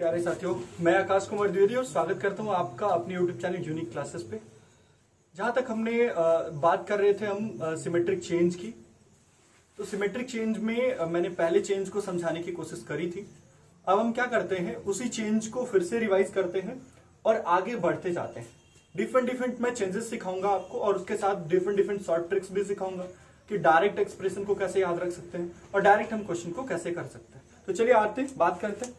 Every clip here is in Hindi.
प्यारे साथियों, मैं आकाश कुमार द्विवेदी और स्वागत करता हूं आपका अपने यूट्यूब चैनल यूनिक क्लासेस पे। जहां तक हमने बात कर रहे थे हम सिमेट्रिक चेंज की, तो सिमेट्रिक चेंज में मैंने पहले चेंज को समझाने की कोशिश करी थी। अब हम क्या करते हैं, उसी चेंज को फिर से रिवाइज करते हैं और आगे बढ़ते जाते हैं। डिफरेंट मैं चेंजेस सिखाऊंगा आपको और उसके साथ डिफरेंट शॉर्ट ट्रिक्स भी सिखाऊंगा कि डायरेक्ट एक्सप्रेशन को कैसे याद रख सकते हैं और डायरेक्ट हम क्वेश्चन को कैसे कर सकते हैं। तो चलिए आते बात करते हैं।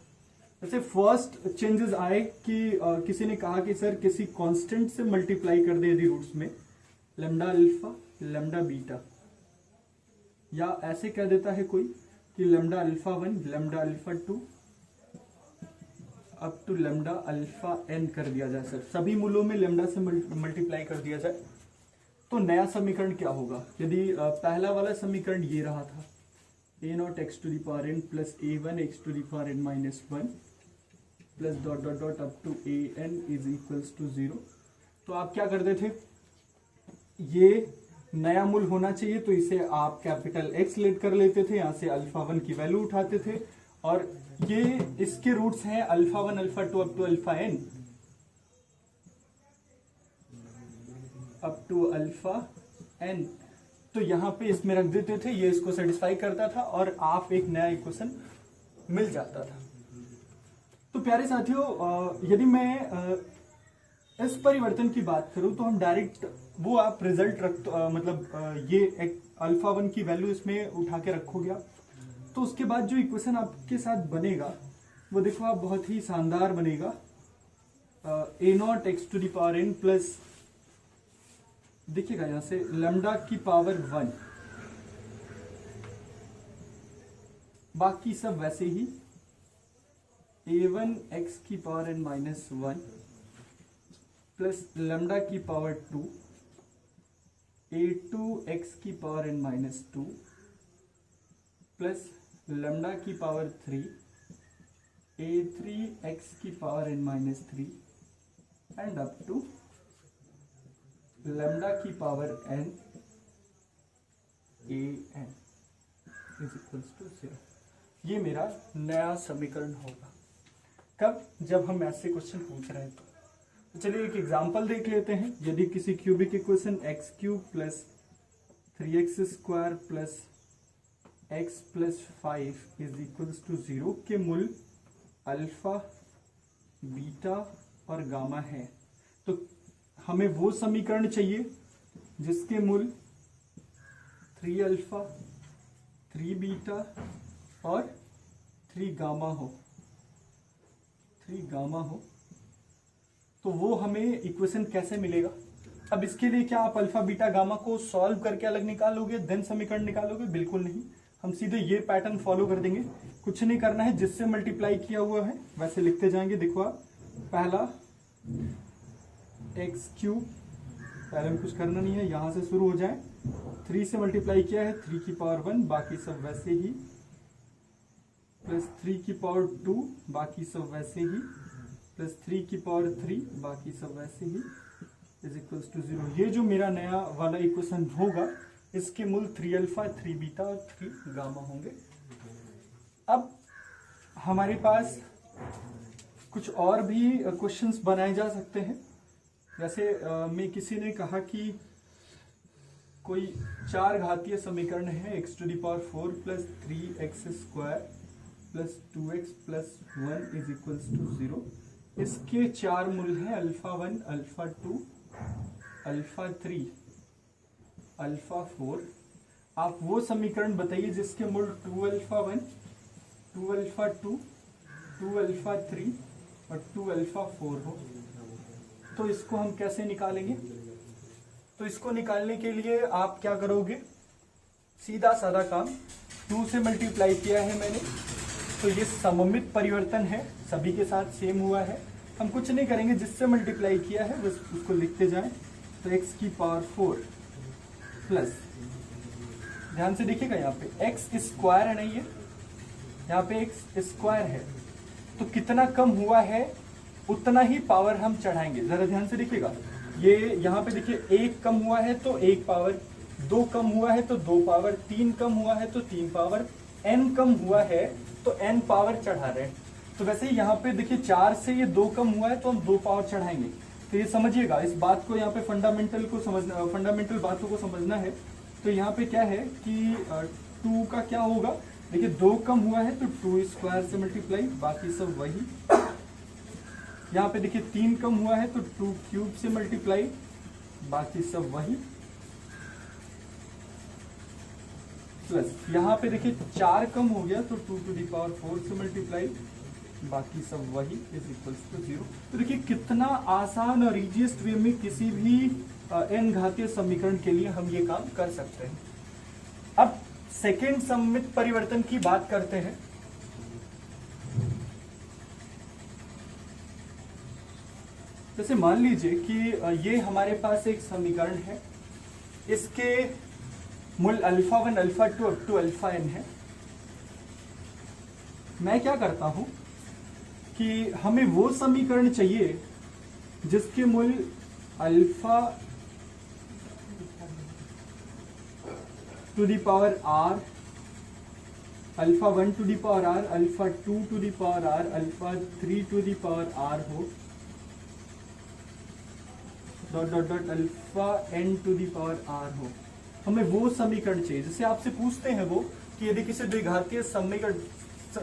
जैसे फर्स्ट चेंजेस आए कि किसी ने कहा कि सर किसी कांस्टेंट से मल्टीप्लाई कर दे यदि रूट्स में लैम्डा अल्फा लैम्डा बीटा, या ऐसे कह देता है कोई कि lambda alpha 1 lambda alpha 2 up to lambda alpha n कर दिया जाए। सर सभी मूलों में लैम्डा से मल्टीप्लाई कर दिया जाए तो नया समीकरण क्या होगा। यदि पहला वाला समीकरण ये रहा था a0 x to the power n plus a1 x to the power n minus 1 plus dot dot dot up to an is equals to 0, तो आप क्या करते थे, ये नया मूल होना चाहिए तो इसे आप कैपिटल X लेट कर लेते थे, यहां से अल्फा 1 की वैल्यू उठाते थे और ये इसके रूट्स हैं alpha 1 alpha 2 up to alpha n up to alpha n, तो यहां पे इसमें रख देते थे, ये इसको सेटिस्फाई करता था और आप एक नया इक्वेशन मिल जाता था। तो प्यारे साथियों, यदि मैं इस परिवर्तन की बात करूं तो हम डायरेक्ट वो आप रिजल्ट ये एक अल्फा 1 की वैल्यू इसमें उठा के रखोगे आप, तो उसके बाद जो इक्वेशन आपके साथ बनेगा वो देखो आप बहुत ही शानदार बनेगा। a0 x to the power n plus, देखिएगा यहां से लैम्डा की पावर 1, बाकी सब वैसे ही a1 x की power n minus 1 plus lambda की पावर 2 a2 x की power n minus 2 plus lambda की पावर 3 a3 x की power n minus 3 and up to lambda की power n a n is equals to 0। ये मेरा नया समीकरण होगा। कब? जब हम ऐसे क्वेश्चन पूछ रहे हैं तो चलिए एक एग्जांपल देख लेते हैं। यदि किसी cubic equation x cube plus 3x square plus x plus 5 is equals to 0 के मूल अल्फा बीटा और गामा है, तो हमें वो समीकरण चाहिए जिसके मूल 3 अल्फा 3 बीटा और 3 गामा हो, तो वो हमें इक्वेशन कैसे मिलेगा। अब इसके लिए क्या आप अल्फा बीटा गामा को सॉल्व करके अलग निकालोगे देन समीकरण निकालोगे? बिल्कुल नहीं, हम सीधे ये पैटर्न फॉलो कर देंगे। कुछ नहीं करना है, जिससे मल्टीप्लाई किया हुआ है वैसे लिखते जाएंगे। देखो आप, पहला एक्स क्यूब, पहले में कुछ करना नहीं है, यहां से शुरू हो जाए। 3 से मल्टीप्लाई किया है 3 की पावर 1, बाकी सब वैसे ही, प्लस 3 की पावर 2, बाकी सब वैसे ही, प्लस 3 की पावर 3, बाकी सब वैसे ही, इज इक्वल्स टू 0। ये जो मेरा नया वाला इक्वेशन होगा इसके मूल 3 अल्फा 3 बीटा और 3 गामा होंगे। अब हमारे पास कुछ और भी क्वेश्चंस बनाए जा सकते हैं। जैसे में किसी ने कहा कि कोई 4 घातीय समीकरण है x to the power 4 plus 3x square plus 2x plus 1 is equals to 0। इसके 4 मूल हैं अल्फा 1 अल्फा 2 अल्फा 3 अल्फा 4। आप वो समीकरण बताइए जिसके मूल 2 अल्फा 1 2 अल्फा 2 2 अल्फा 3 और 2 अल्फा 4 हो। तो इसको हम कैसे निकालेंगे? तो इसको निकालने के लिए आप क्या करोगे, सीधा साधा काम, 2 से मल्टीप्लाई किया है मैंने, तो ये सममित परिवर्तन है, सभी के साथ सेम हुआ है। हम कुछ नहीं करेंगे, जिससे मल्टीप्लाई किया है बस उसको लिखते जाएं। तो x की पावर 4 प्लस, ध्यान से देखिएगा यहाँ पे x स्क्वायर है, नहीं है यहाँ पे x स्क्वायर है, तो कितना कम हुआ है उतना ही पावर हम चढ़ाएंगे। जरा ध्यान से देखिएगा, ये यहाँ पे देखिए 1 कम हुआ है तो 1 पावर, 2 कम हुआ है तो 2 पावर, 3 कम हुआ है तो 3 पावर, n कम हुआ है तो n पावर चढ़ा रहे हैं। तो वैसे ही यहाँ पे देखिए 4 से ये 2 कम हुआ है तो हम 2 पावर चढ़ाएंगे। तो ये समझिएगा, इस बात को यहाँ पे फंडामेंटल बातों को समझना है। तो यहाँ पे क्या है कि 2 का क्या होगा, देखिए 2 कम हुआ है तो 2 स्क्वायर से मल्टीप्लाई, बाकी सब वही। यहाँ पे देखिए 3 कम हुआ है तो 2 क्यूब से मल्टीप्लाई, बाकी सब वही। प्लस यहाँ पे देखिए 4 कम हो गया तो 2 टू दी पावर 4 से मल्टीप्लाई, बाकी सब वही इज इक्वल्स टू 0। तो देखिए कितना आसान और इजीएस्ट वे में किसी भी n घातीय समीकरण के लिए हम ये काम कर सकते हैं। अब सेकेंड सममित परिवर्तन की बात करते हैं। जैसे मान लीजिए कि ये हमारे पास एक समीकरण है, इसके मूल alpha 1 alpha 2 up to alpha n है। मैं क्या करता हूं कि हमें वो समीकरण चाहिए जिसके मूल alpha to the power r, alpha 1 to the power r, alpha 2 to the power r, alpha 3 to the power r हो, dot dot dot alpha n to the power r हो। हमें वो समीकरण चाहिए जिससे आपसे पूछते हैं वो कि यदि किसी द्विघातीय समीकरण,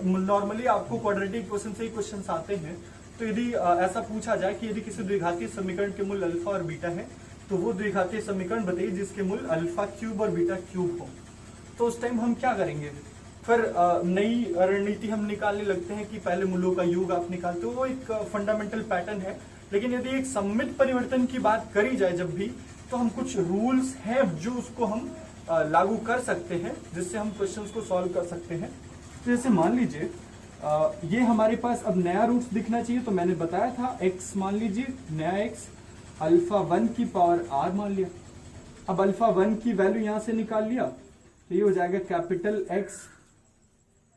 नॉर्मली आपको क्वाड्रेटिक इक्वेशन से ही क्वेश्चंस आते हैं, तो यदि ऐसा पूछा जाए कि यदि किसी द्विघातीय समीकरण के मूल अल्फा और बीटा है तो वो द्विघातीय समीकरण बताइए जिसके मूल अल्फा क्यूब और बीटा क्यूब हो, तो उस टाइम हम क्या करेंगे, फिर नई रणनीति हम निकालने लगते हैं कि पहले मूलों का योग आप निकालते हो। वो एक फंडामेंटल पैटर्न है। लेकिन यदि एक सममित परिवर्तन की बात करी जाए जब भी, तो हम कुछ रूल्स हैं जो उसको हम लागू कर सकते हैं जिससे हम क्वेश्चंस को सॉल्व कर सकते हैं। तो जैसे मान लीजिए ये हमारे पास अब नया रूट्स दिखना चाहिए, तो मैंने बताया था x मान लीजिए, नया x अल्फा 1 की पावर r मान लिया। अब अल्फा 1 की वैल्यू यहां से निकाल लिया तो ये हो जाएगा कैपिटल X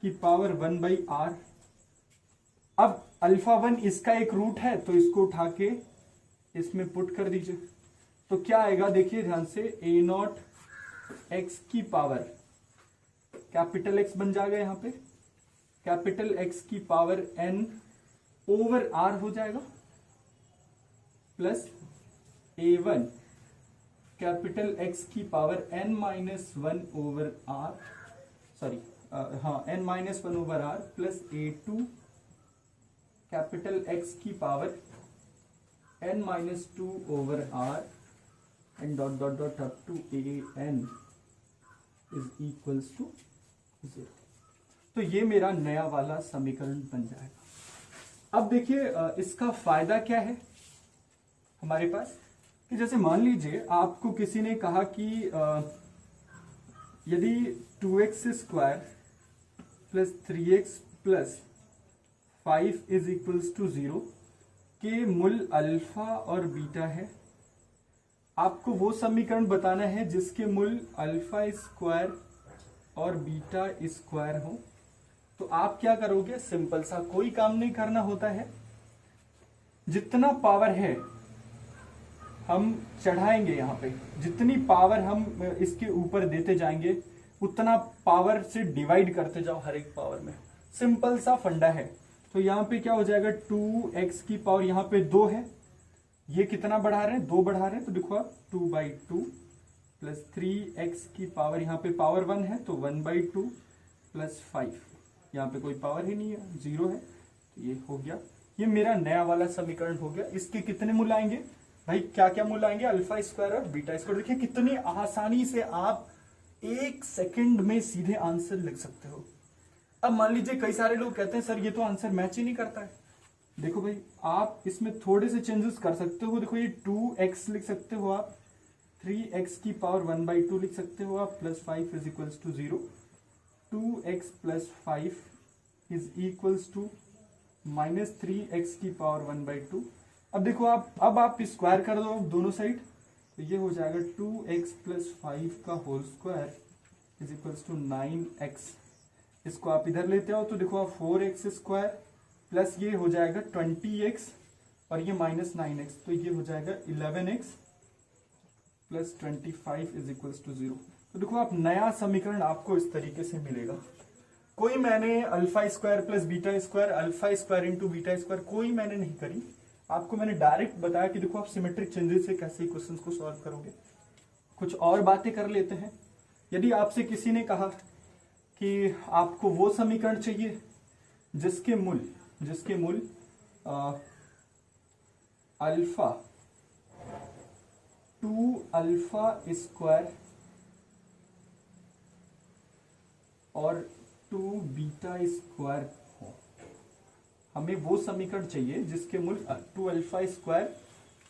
की पावर 1/r। अब अल्फा 1 इसका एक रूट है तो इसको उठा के इसमें पुट कर दीजिए, तो क्या आएगा देखिए ध्यान से, a0 x की पावर कैपिटल X बन जाएगा, यहाँ पे कैपिटल X की पावर n ओवर r हो जाएगा, प्लस a1 कैपिटल X की power n minus 1 over r, sorry हाँ n minus 1 over r, plus a2 capital X की power n minus 2 over r and dot dot dot up to an is equals to 0। तो ये मेरा नया वाला समीकरण बन जाएगा। अब देखिए इसका फायदा क्या है हमारे पास, कि जैसे मान लीजिए आपको किसी ने कहा कि यदि 2x square plus 3x plus 5 is equals to 0 के मूल अल्फा और बीटा है, आपको वो समीकरण बताना है जिसके मूल अल्फा स्क्वायर और बीटा स्क्वायर हो। तो आप क्या करोगे, सिंपल सा, कोई काम नहीं करना होता है, जितना पावर है हम चढ़ाएंगे, यहाँ पे जितनी पावर हम इसके ऊपर देते जाएंगे उतना पावर से डिवाइड करते जाओ हर एक पावर में। सिंपल सा फंडा है। तो यहाँ पे क्या हो जाएगा, 2x की पावर यहाँ पे 2 है, ये कितना बढ़ा रहे हैं, 2 बढ़ा रहे हैं, तो देखो आप 2/2 प्लस 3x की पावर यहाँ पे पावर 1 है तो 1/2 प्लस 5, यहाँ पे कोई पावर ही नहीं है, 0 है, तो ये हो गया। ये मेरा नया वाला समीकरण हो गया। इसके कितने मूल आएंगे भाई, क्या क्या मूल आएंगे, अल्फा स्क्वायर और बीटा स्क्वायर। देखिए कितनी आसानी से आप 1 सेकंड में सीधे आंसर लिख सकते हो। अब मान लीजिए कई सारे लोग कहते हैं सर ये तो आंसर मैच ही नहीं करता है। देखो भाई आप इसमें थोड़े से चेंजेस कर सकते हो। देखो ये 2x लिख सकते हो आप, 3x की पावर 1/2 लिख सकते हो आप, plus 5 is equals to 0, 2x plus 5 is equals to minus 3x की पावर 1/2। अब देखो अब आप स्क्वायर कर दो दोनों साइड, तो ये हो जाएगा 2x प्लस 5 का whole square is equals to 9x। इसको आप इधर लेते हो तो देखो आप 4x स्क्वायर प्लस ये हो जाएगा 20x और ये माइनस 9x, तो ये हो जाएगा 11x plus 25 is equals to 0। तो देखो आप नया समीकरण आपको इस तरीके से मिलेगा। कोई मैंने alpha square plus beta square, alpha square into beta square कोई मैंने नहीं करी। आपको मैंने डायरेक्ट बताया कि देखो आप सिमेट्रिक चेंजेस से कैसे क्वेश्चंस को सॉल्व करोगे। कुछ और बातें कर लेते हैं। यदि आपसे किसी ने कहा कि आपको वो समीकरण चाहिए जिसके मूल अल्फा 2 अल्फा स्क्वायर और 2 बीटा स्क्वायर हो, हमें वो समीकरण चाहिए जिसके मूल 2 अल्फा स्क्वायर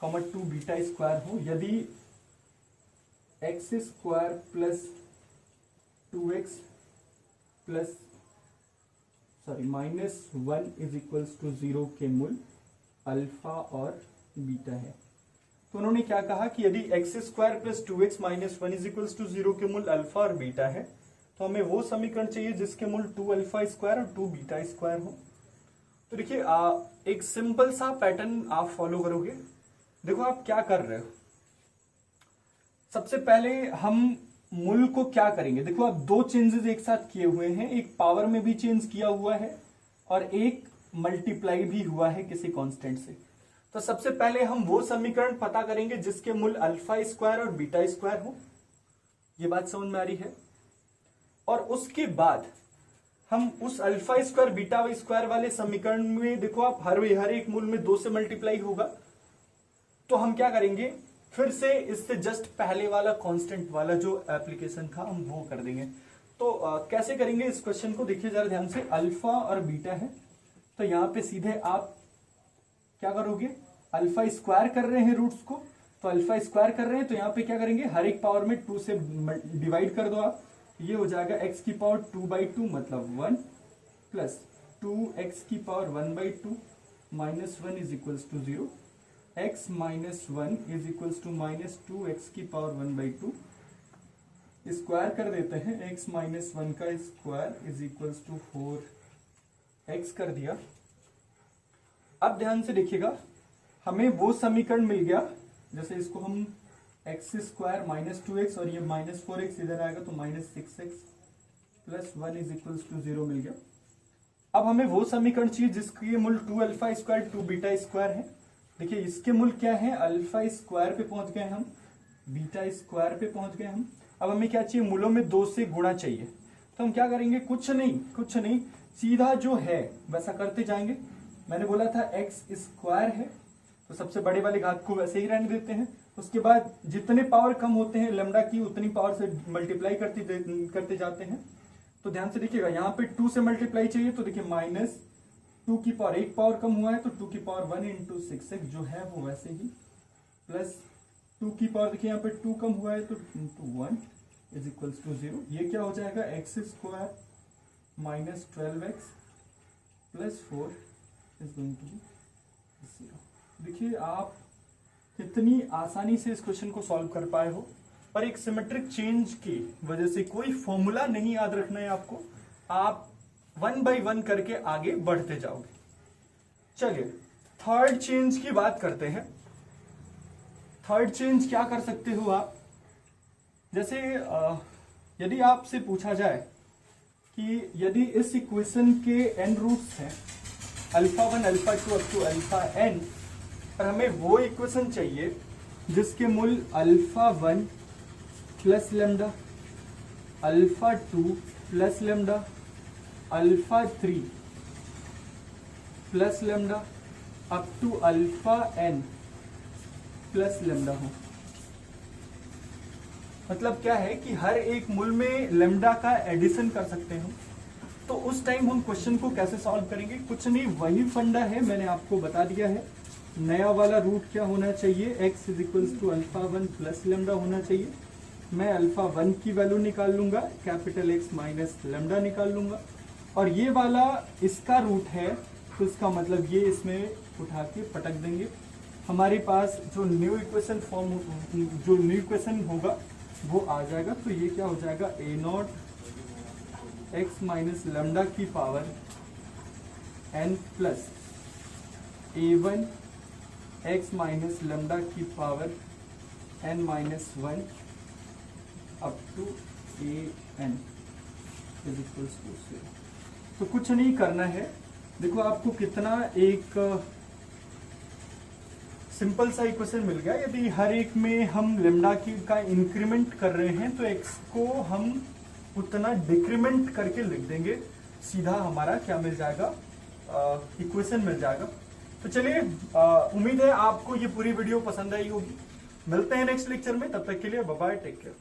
2 बीटा स्क्वायर हो। यदि x square plus 2x plus -1 is equals to 0 के मूल अल्फा और बीटा है। तो उन्होंने क्या कहा कि यदि x square plus 2x minus 1 is equals to 0 के मूल अल्फा और बीटा है, तो हमें वो समीकरण चाहिए जिसके मूल 2 अल्फा स्क्वायर और 2 बीटा स्क्वायर हो। तो देखिए एक सिंपल सा पैटर्न आप फॉलो करोगे। देखो आप क्या कर रहे हो, सबसे पहले हम मूल को क्या करेंगे। देखो आप दो चेंजेस एक साथ किए हुए हैं, एक पावर में भी चेंज किया हुआ है और एक मल्टीप्लाई भी हुआ है किसी कांस्टेंट से। तो सबसे पहले हम वो समीकरण पता करेंगे जिसके मूल अल्फा स्क्वायर और बीटा स्क्वायर हो। ये बात समझ में आ रही है। और उसके बाद हम उस अल्फा स्क्वायर बीटा स्क्वायर वाले समीकरण में देखो आप हर एक मूल में 2 से मल्टीप्लाई होगा। तो हम क्या करेंगे, फिर से इससे जस्ट पहले वाला कांस्टेंट वाला जो एप्लीकेशन था हम वो कर देंगे। तो कैसे करेंगे इस क्वेश्चन को, देखिए जरा ध्यान से। अल्फा और बीटा है तो यहां पे सीधे आप क्या करोगे, अल्फा स्क्वायर कर रहे हैं रूट्स को, तो अल्फा स्क्वायर कर रहे हैं तो यहां पे क्या करेंगे, हर एक पावर में 2 से डिवाइड कर दो आप। ये हो जाएगा x की पावर 2/2 मतलब 1 प्लस 2x की power 1/2 minus 1 is equals to 0। x minus 1 is equals to minus 2x की पावर 1/2 स्क्वायर कर देते हैं। x माइनस 1 का square is equals to 4x कर दिया। अब ध्यान से देखिएगा, हमें वो समीकरण मिल गया, जैसे इसको हम एक्स स्क्वायर माइनस 2x और ये माइनस 4x इधर आएगा तो minus 6x plus 1 is equals to 0 मिल गया। अब हमें वो समीकरण चाहिए जिसके मूल 2 अल्फा स्क्वायर 2 बीटा स्क्वायर है। देखिए इसके मूल क्या है, अल्फा स्क्वायर पे पहुंच गए हम, बीटा स्क्वायर पे पहुंच गए हम। अब हमें क्या चाहिए, मूलों में 2 से गुणा चाहिए। तो हम क्या करेंगे, कुछ नहीं सीधा जो है वैसा करते जाएंगे। मैंने बोला था एक्स स्क्वायर है तो सबसे बड़े वाले घात को वैसे ही रहने देते हैं। उसके बाद जितने पावर कम होते हैं लैम्डा की उतनी पावर से मल्टीप्लाई करते जाते हैं। तो ध्यान से देखिएगा, यहाँ पे 2 से मल्टीप्लाई चाहिए तो देखिए माइनस 2 की पावर एक पावर कम हुआ है तो 2 की पावर 1 इंटू 6x जो है वो वैसे ही, प्लस 2 की पावर देखिए यहाँ पे 2 कम हुआ है तो इंटू 1 इज इक्वल्स टू 0। ये क्या हो जाएगा, x square minus 12x plus 4 is going to be 0। देखिए आप कितनी आसानी से इस क्वेश्चन को सॉल्व कर पाए हो। पर एक सिमेट्रिक चेंज की वजह से कोई फॉर्मूला नहीं याद रखना है आपको, आप 1 बाय 1 करके आगे बढ़ते जाओगे। चलिए थर्ड चेंज की बात करते हैं। थर्ड चेंज क्या कर सकते हो आप, जैसे यदि आपसे पूछा जाए कि यदि इस इक्वेशन के n रूट्स हैं alpha 1 alpha 2 up to alpha n, और हमें वो इक्वेशन चाहिए जिसके मूल alpha 1 plus lambda, alpha 2 plus lambda, alpha 3 plus lambda up to alpha n plus lambda हो। मतलब क्या है कि हर एक मूल में लेमडा का एडिशन कर सकते हैं। तो उस टाइम हम क्वेश्चन को कैसे सॉल्व करेंगे, कुछ नहीं, वही फंडा है, मैंने आपको बता दिया है। नया वाला रूट क्या होना चाहिए, x is equals to alpha 1 plus lambda होना चाहिए। मैं अल्फा 1 की वैल्यू निकाल लूंगा, कैपिटल X माइनस लेमडा निकाल लूंगा, और ये वाला इसका रूट है तो इसका मतलब ये इसमें उठा के पटक देंगे। हमारे पास जो न्यू इक्वेशन होगा वो आ जाएगा। तो ये क्या हो जाएगा, a0 x माइनस लेमडा की power n plus a1 x minus lambda की power n minus 1 up to an is equals to 0। तो कुछ नहीं करना है। देखो आपको कितना एक सिंपल सा इक्वेशन मिल गया। यदि हर एक में हम लेमडा की का इंक्रीमेंट कर रहे हैं तो एक्स को हम उतना डिक्रीमेंट करके लिख देंगे, सीधा हमारा क्या मिल जाएगा, इक्वेशन मिल जाएगा। तो चलिए, उम्मीद है आपको ये पूरी वीडियो पसंद आई होगी। मिलते हैं नेक्स्ट लेक्चर में, तब तक के लिए बाय बाय, टेक केयर।